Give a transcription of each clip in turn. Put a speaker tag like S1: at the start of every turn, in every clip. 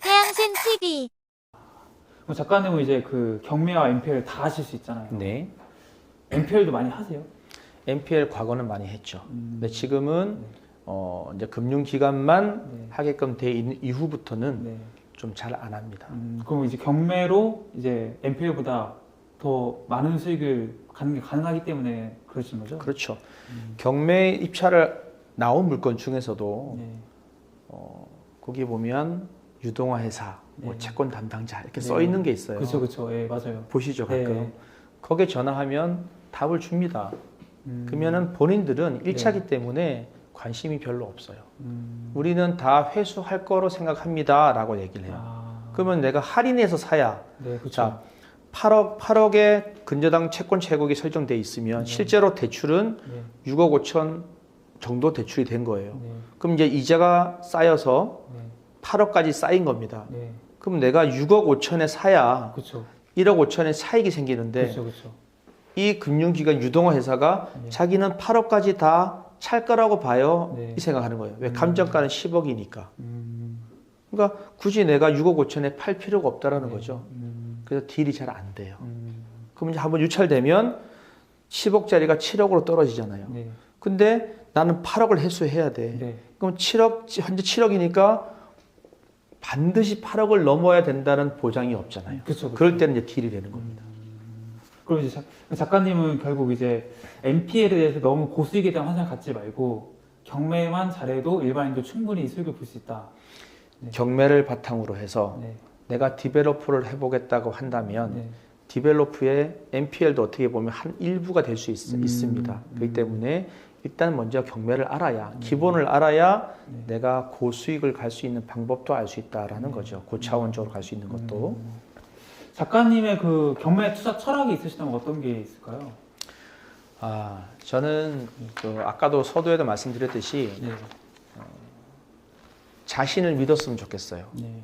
S1: 태양신 TV.
S2: 그럼 작가님은 이제 그 경매와 MPL 다 하실 수 있잖아요.
S3: 네.
S2: MPL도 많이 하세요?
S3: NPL 과거는 많이 했죠. 근데 지금은 이제 금융기관만
S2: 네.
S3: 하게끔 돼 있는 이후부터는
S2: 네.
S3: 좀 잘 안 합니다.
S2: 그럼 이제 경매로 이제 MPL보다 더 많은 수익을 갖는 게 가능하기 때문에 그러신 거죠?
S3: 그렇죠. 경매 입찰을 나온 물건 중에서도
S2: 네.
S3: 거기 보면 유동화 회사, 뭐
S2: 네.
S3: 채권 담당자 이렇게
S2: 네.
S3: 써 있는 게 있어요.
S2: 그렇죠, 그렇죠. 예, 맞아요.
S3: 보시죠, 가끔.
S2: 네.
S3: 거기에 전화하면 답을 줍니다. 그러면은 본인들은 1차기 때문에 관심이 별로 없어요. 우리는 다 회수할 거로 생각합니다. 라고 얘기를 해요. 그러면 내가 할인해서 사야.
S2: 네, 그렇죠.
S3: 자, 8억의 근저당 채권 채곡이 설정돼 있으면 실제로 대출은
S2: 네.
S3: 6억 5천 정도 대출이 된 거예요.
S2: 네.
S3: 그럼 이제 이자가 쌓여서
S2: 네.
S3: 8억까지 쌓인 겁니다.
S2: 네.
S3: 그럼 내가 6억 5천에 사야
S2: 그렇죠.
S3: 1억 5천에 차익이 생기는데
S2: 그렇죠, 그렇죠.
S3: 이 금융기관 유동화 회사가
S2: 네.
S3: 자기는 8억까지 다 찰 거라고 봐요.
S2: 네.
S3: 이 생각하는 거예요. 왜? 감정가는 10억이니까.
S2: 음.
S3: 그러니까 굳이 내가 6억 5천에 팔 필요가 없다라는
S2: 네.
S3: 거죠. 그래서 딜이 잘 안 돼요.
S2: 음.
S3: 그럼 이제 한번 유찰되면 10억짜리가 7억으로 떨어지잖아요.
S2: 네.
S3: 근데 나는 8억을 회수해야 돼.
S2: 네.
S3: 그럼 7억, 현재 7억이니까 반드시 8억을 넘어야 된다는 보장이 없잖아요.
S2: 그렇죠.
S3: 그럴 때는 이제 딜이 되는 겁니다.
S2: 그럼 이제 작가님은 결국 이제 MPL에 대해서 너무 고수익에 대한 환상을 갖지 말고 경매만 잘해도 일반인도 충분히 수익을 볼 수 있다. 네.
S3: 경매를 바탕으로 해서
S2: 네.
S3: 내가 디벨로퍼를 해보겠다고 한다면
S2: 네.
S3: 디벨로프의 MPL도 어떻게 보면 한 일부가 될 수 있습니다. 그렇기 때문에 일단 먼저 경매를 알아야, 기본을 알아야
S2: 네.
S3: 내가 고수익을 갈 수 있는 방법도 알 수 있다라는 거죠. 고차원적으로 갈 수 있는 것도.
S2: 작가님의 그 경매 투자 철학이 있으시다면 어떤 게 있을까요?
S3: 저는 그 아까도 서두에도 말씀드렸듯이
S2: 네.
S3: 자신을 믿었으면 좋겠어요.
S2: 네.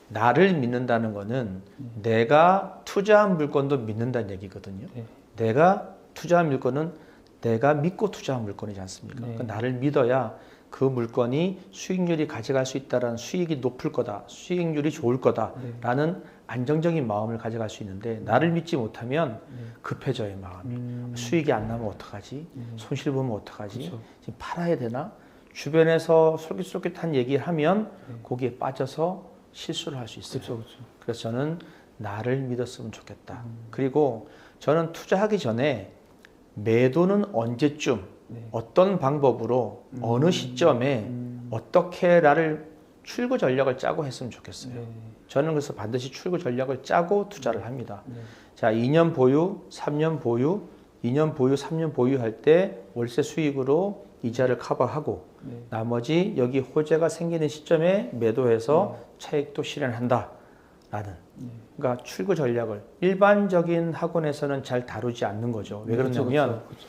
S3: 나를 믿는다는 거는 내가 투자한 물건도 믿는다는 얘기거든요.
S2: 네.
S3: 내가 투자한 물건은 내가 믿고 투자한 물건이지 않습니까?
S2: 네.
S3: 그러니까 나를 믿어야 그 물건이 수익률이 가져갈 수 있다라는 수익이 높을 거다, 수익률이 좋을 거다라는 안정적인 마음을 가져갈 수 있는데 나를 믿지 못하면 급해져요, 마음이. 수익이 안 나면 어떡하지? 손실 보면 어떡하지?
S2: 그쵸.
S3: 지금 팔아야 되나? 주변에서 솔깃솔깃한 얘기를 하면 거기에 빠져서 실수를 할 수 있어요.
S2: 그렇죠, 그렇죠.
S3: 그래서 저는 나를 믿었으면 좋겠다. 그리고 저는 투자하기 전에 매도는 언제쯤,
S2: 네.
S3: 어떤 방법으로, 어느 시점에 어떻게 나를 출구 전략을 짜고 했으면 좋겠어요.
S2: 네.
S3: 저는 그래서 반드시 출구 전략을 짜고 투자를 합니다.
S2: 네.
S3: 자, 2년 보유, 3년 보유, 2년 보유, 3년 보유할 때 월세 수익으로 이자를 커버하고
S2: 네.
S3: 나머지 여기 호재가 생기는 시점에 매도해서 차익도 실현한다라는 그러니까 출구 전략을 일반적인 학원에서는 잘 다루지 않는 거죠. 왜 그러냐면
S2: 그렇죠.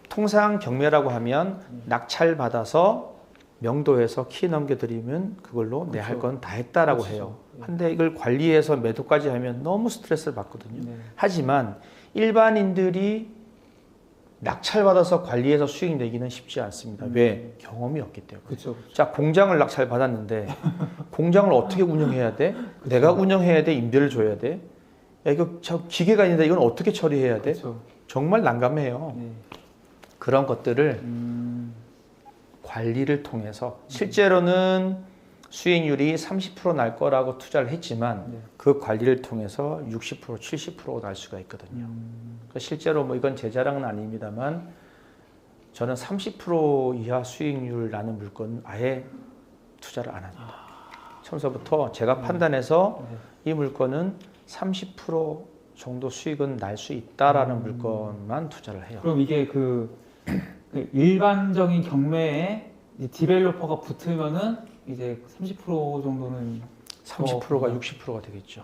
S3: 통상 경매라고 하면 낙찰 받아서 명도해서 키 넘겨드리면 그걸로 내 할 건 다 했다라고 해요. 근데 이걸 관리해서 매도까지 하면 너무 스트레스를 받거든요.
S2: 네.
S3: 하지만 일반인들이 낙찰 받아서 관리해서 수익 내기는 쉽지 않습니다. 왜? 경험이 없기 때문에.
S2: 그렇죠.
S3: 자, 공장을 낙찰 받았는데 공장을 어떻게 운영해야 돼? 내가 운영해야 돼? 임대를 줘야 돼? 야, 이거 저 기계가 있는데 이건 어떻게 처리해야 돼?
S2: 그렇죠.
S3: 정말 난감해요.
S2: 네.
S3: 그런 것들을 관리를 통해서 실제로는 수익률이 30% 날 거라고 투자를 했지만
S2: 네.
S3: 그 관리를 통해서 60%, 70% 날 수가 있거든요. 그러니까 실제로 뭐 이건 제 자랑은 아닙니다만 저는 30% 이하 수익률 나는 물건 아예 투자를 안 합니다. 처음부터 제가 판단해서 이 물건은 30% 정도 수익은 날 수 있다라는 물건만 투자를 해요.
S2: 그럼 이게 그 일반적인 경매에 이제 디벨로퍼가 붙으면은 이제 30% 정도는
S3: 30%가 60%가 되겠죠.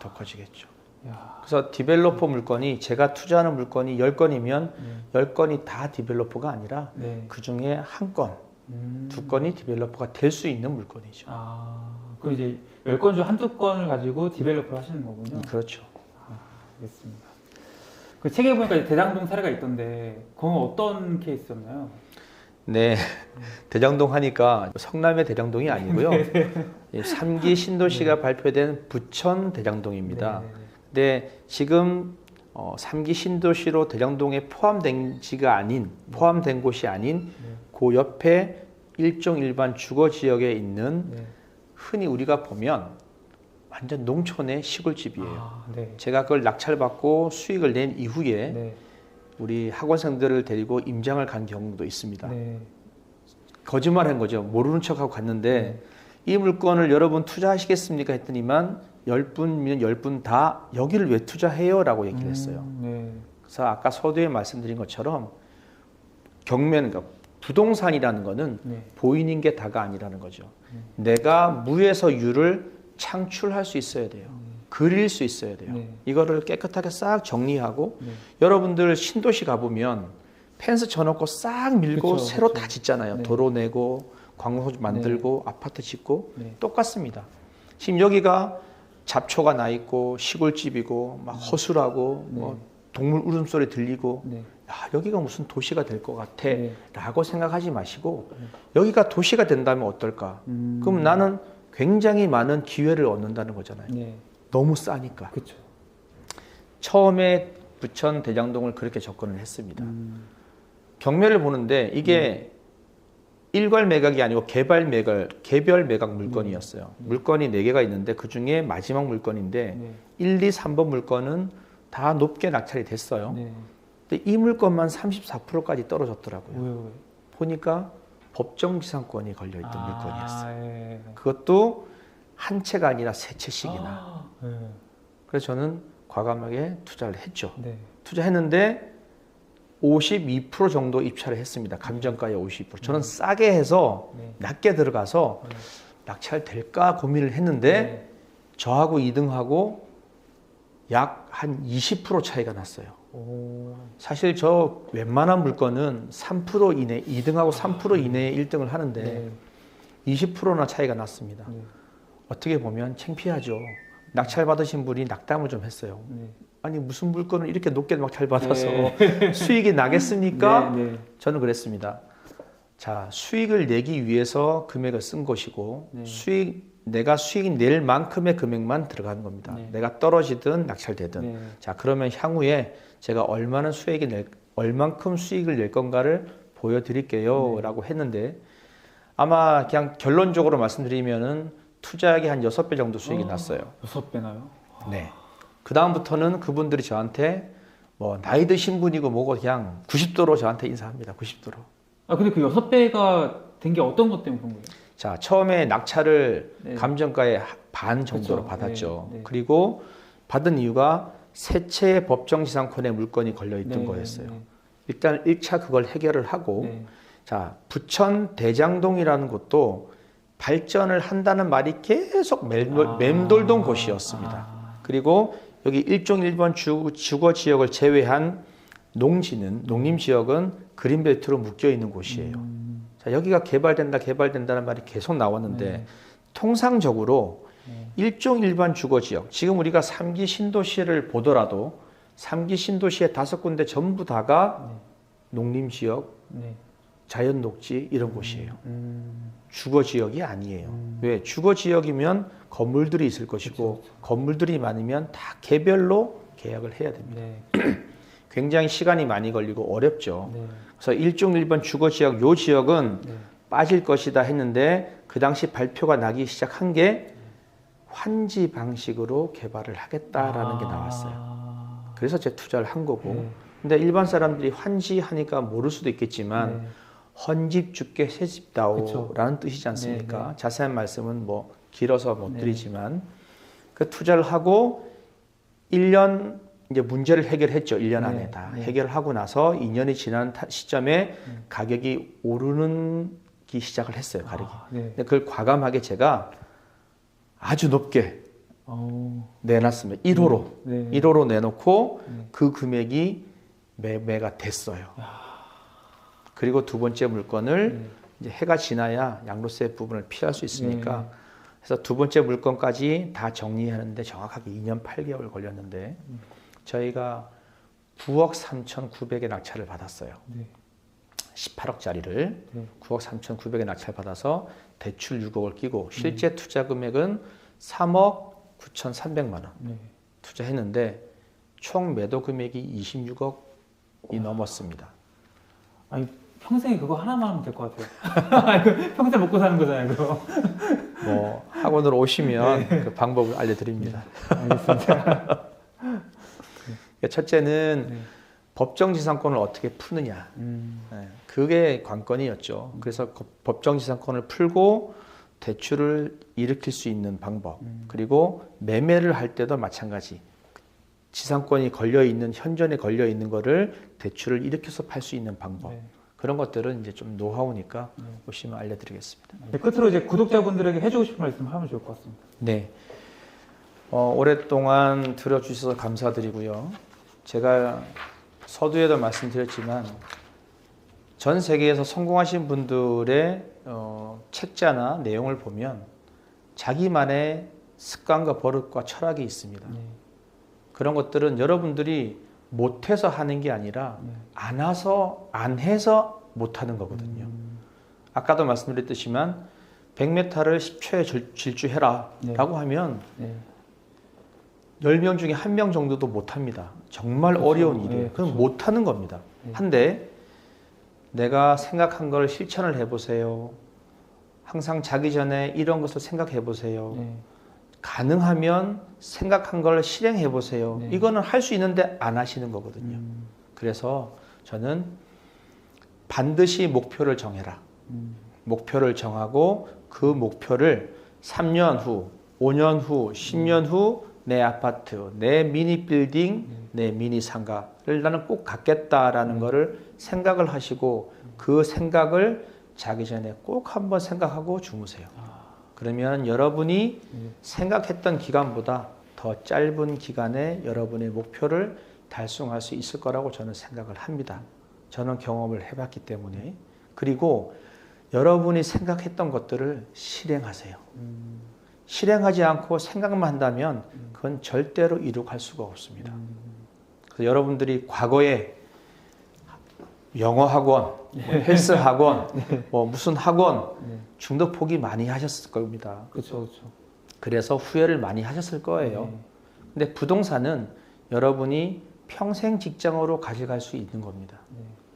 S3: 더 커지겠죠.
S2: 야.
S3: 그래서 디벨로퍼 물건이 제가 투자하는 물건이 10건이면 10건이 다 디벨로퍼가 아니라
S2: 네.
S3: 그 중에 한 건, 두 건이 디벨로퍼가 될 수 있는 물건이죠.
S2: 그럼 이제 10건 중 한두 건을 가지고 디벨로퍼를 하시는 거군요.
S3: 그렇죠.
S2: 알겠습니다. 그 책에 보니까 대장동 사례가 있던데 그건 어떤 케이스였나요?
S3: 네, 대장동 하니까 성남의 대장동이 아니고요. 3기 신도시가 발표된 부천 대장동입니다. 근데 지금 3기 신도시로 대장동에 포함된 곳이 아닌 그 옆에 일종 일반 주거 지역에 있는 흔히 우리가 보면 완전 농촌의 시골집이에요. 제가 그걸 낙찰받고 수익을 낸 이후에 우리 학원생들을 데리고 임장을 간 경우도 있습니다. 거짓말한 거죠. 모르는 척하고 갔는데 이 물건을 여러분 투자하시겠습니까? 했더니만 10분이면 10분 다 여기를 왜 투자해요? 라고 얘기를 했어요. 그래서 아까 서두에 말씀드린 것처럼 경매는 그러니까 부동산이라는 거는 보이는 게 다가 아니라는 거죠. 내가 무에서 유를 창출할 수 있어야 돼요. 그릴 수 있어야 돼요. 이거를 깨끗하게 싹 정리하고 여러분들 신도시 가보면 펜스 쳐놓고 싹 밀고
S2: 그쵸,
S3: 새로
S2: 그쵸.
S3: 다 짓잖아요. 도로 내고 관공서 만들고 아파트 짓고 똑같습니다. 지금 여기가 잡초가 나 있고 시골집이고 막 허술하고 뭐 동물 울음소리 들리고 야, 여기가 무슨 도시가 될 것 같아 라고 생각하지 마시고 여기가 도시가 된다면 어떨까? 그럼 나는 굉장히 많은 기회를 얻는다는 거잖아요. 너무 싸니까.
S2: 그렇죠.
S3: 처음에 부천 대장동을 그렇게 접근을 했습니다. 경매를 보는데 이게 일괄 매각이 아니고 개별 매각 물건이었어요. 물건이 4개가 있는데 그 중에 마지막 물건인데 1, 2, 3번 물건은 다 높게 낙찰이 됐어요. 근데 이 물건만 34%까지 떨어졌더라고요.
S2: 왜?
S3: 보니까 법정지상권이 걸려있던 물건이었어요.
S2: 예.
S3: 그것도 한 채가 아니라 3채씩이나. 그래서 저는 과감하게 투자를 했죠. 투자했는데 52% 정도 입찰을 했습니다. 감정가의 52%. 저는 싸게 해서 낮게 들어가서 낙찰될까 고민을 했는데 저하고 2등하고 약 한 20% 차이가 났어요. 사실 저 웬만한 물건은 3% 이내, 2등하고 3% 이내에 1등을 하는데 20%나 차이가 났습니다. 어떻게 보면 창피하죠. 낙찰 받으신 분이 낙담을 좀 했어요. 아니 무슨 물건을 이렇게 높게 낙찰 받아서 수익이 나겠습니까? 저는 그랬습니다. 자, 수익을 내기 위해서 금액을 쓴 것이고 내가 수익이 낼 만큼의 금액만 들어가는 겁니다. 내가 떨어지든 낙찰되든. 자, 그러면 향후에 제가 얼만큼 수익을 낼 건가를 보여드릴게요. 라고 했는데 아마 그냥 결론적으로 말씀드리면은 투자액이 한 6배 정도 수익이 났어요.
S2: 6배나요?
S3: 네. 그 다음부터는 그분들이 저한테 뭐 나이 드신 분이고 뭐고 그냥 90도로 저한테 인사합니다. 90도로.
S2: 근데 그 6배가 된 게 어떤 것 때문에 그런 거예요?
S3: 자, 처음에 낙찰을 감정가의 반 정도로
S2: 그쵸.
S3: 받았죠. 그리고 받은 이유가 세 채의 법정지상권의 물건이 걸려있던 거였어요. 일단 1차 그걸 해결을 하고 자, 부천 대장동이라는 곳도 발전을 한다는 말이 계속 맴돌던 곳이었습니다. 그리고 여기 일종 1번 주거 지역을 제외한 농림 지역은 그린벨트로 묶여 있는 곳이에요. 자, 여기가 개발된다는 말이 계속 나왔는데 통상적으로 일종 일반 주거 지역, 지금 우리가 3기 신도시를 보더라도 3기 신도시의 5군데 전부 다가 농림 지역, 자연 녹지 이런 곳이에요. 주거 지역이 아니에요. 왜? 주거 지역이면 건물들이 있을 것이고 건물들이 많으면 다 개별로 계약을 해야 됩니다. 굉장히 시간이 많이 걸리고 어렵죠. 그래서 일종 1번 주거 지역, 요 지역은 빠질 것이다 했는데 그 당시 발표가 나기 시작한 게 환지 방식으로 개발을 하겠다라는 게 나왔어요. 그래서 제가 투자를 한 거고. 근데 일반 사람들이 환지 하니까 모를 수도 있겠지만 헌집 죽게 새집다오라는 뜻이지 않습니까? 자세한 말씀은 뭐 길어서 못 드리지만 그 투자를 하고 1년 이제 문제를 해결했죠. 1년 안에 다 해결하고 나서 2년이 지난 시점에 가격이 오르기 시작을 했어요. 가격이. 근데 그걸 과감하게 제가 아주 높게 내놨습니다. 1호로. 1호로 내놓고 그 금액이 매매가 됐어요. 그리고 두 번째 물건을 이제 해가 지나야 양도세 부분을 피할 수 있으니까 그래서 두 번째 물건까지 다 정리하는데 정확하게 2년 8개월 걸렸는데 저희가 9억 3,900의 낙찰을 받았어요. 18억짜리를
S2: 네.
S3: 9억 3,900에 낙찰받아서 대출 6억을 끼고 실제 투자 금액은 3억 9,300만 원
S2: 네.
S3: 투자했는데 총 매도 금액이 26억이 넘었습니다.
S2: 아니 평생에 그거 하나만 하면 될 것 같아요. 그 평생 먹고 사는 거잖아요. 그거.
S3: 뭐 학원으로 오시면 그 방법을 알려드립니다.
S2: 알겠습니다.
S3: 첫째는
S2: 네.
S3: 법정지상권을 어떻게 푸느냐. 네, 그게 관건이었죠. 그래서 그 법정지상권을 풀고 대출을 일으킬 수 있는 방법, 그리고 매매를 할 때도 마찬가지. 지상권이 걸려 있는 현존에 걸려 있는 거를 대출을 일으켜서 팔 수 있는 방법.
S2: 네.
S3: 그런 것들은 이제 좀 노하우니까 오시면 알려드리겠습니다.
S2: 네, 끝으로 이제 구독자분들에게 해주고 싶은 말씀 하면 좋을 것 같습니다.
S3: 네. 오랫동안 들어주셔서 감사드리고요. 제가 서두에도 말씀드렸지만 전 세계에서 성공하신 분들의 책자나 내용을 보면 자기만의 습관과 버릇과 철학이 있습니다.
S2: 네.
S3: 그런 것들은 여러분들이 못해서 하는 게 아니라 안 해서 못하는 거거든요. 아까도 말씀드렸듯이만 100m를 10초에 질주해라 라고 하면
S2: 네.
S3: 10명 중에 1명 정도도 못합니다. 정말
S2: 그렇죠.
S3: 어려운 일이에요.
S2: 네,
S3: 그럼
S2: 그렇죠.
S3: 못하는 겁니다.
S2: 네.
S3: 한데 내가 생각한 걸 실천을 해보세요. 항상 자기 전에 이런 것을 생각해 보세요.
S2: 네.
S3: 가능하면 생각한 걸 실행해 보세요.
S2: 네.
S3: 이거는 할 수 있는데 안 하시는 거거든요. 그래서 저는 반드시 목표를 정해라. 목표를 정하고 그 목표를 3년 후, 5년 후, 10년 후 내 아파트, 내 미니 빌딩, 내 미니 상가를 나는 꼭 갖겠다라는 거를 생각을 하시고 그 생각을 자기 전에 꼭 한번 생각하고 주무세요. 그러면 여러분이 생각했던 기간보다 더 짧은 기간에 여러분의 목표를 달성할 수 있을 거라고 저는 생각을 합니다. 저는 경험을 해봤기 때문에. 그리고 여러분이 생각했던 것들을 실행하세요. 실행하지 않고 생각만 한다면 그건 절대로 이룩할 수가 없습니다. 그래서 여러분들이 과거에 영어 학원, 뭐 헬스 학원, 뭐 무슨 학원 중도 포기 많이 하셨을 겁니다.
S2: 그렇죠, 그렇죠.
S3: 그래서 후회를 많이 하셨을 거예요. 근데 부동산은 여러분이 평생 직장으로 가져갈 수 있는 겁니다.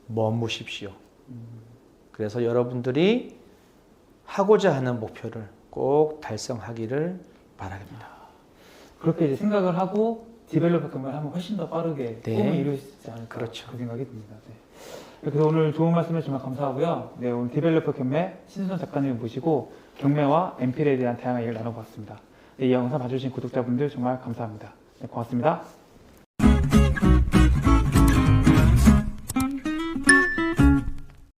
S3: 머무십시오. 그래서 여러분들이 하고자 하는 목표를 꼭 달성하기를 바랍니다.
S2: 그렇게 이제 생각을 하고 디벨로퍼 경험을 하면 훨씬 더 빠르게
S3: 네.
S2: 꿈을 이룰 수 있지 않을까.
S3: 그렇죠.
S2: 그 생각이 듭니다. 네. 그래서 오늘 좋은 말씀해 주셔서 감사하고요. 네, 오늘 디벨로퍼 경매 신순 작가님 모시고 경매와 MPL에 대한 다양한 얘기를 나눠봤습니다. 네, 이 영상 봐주신 구독자분들 정말 감사합니다. 네, 고맙습니다.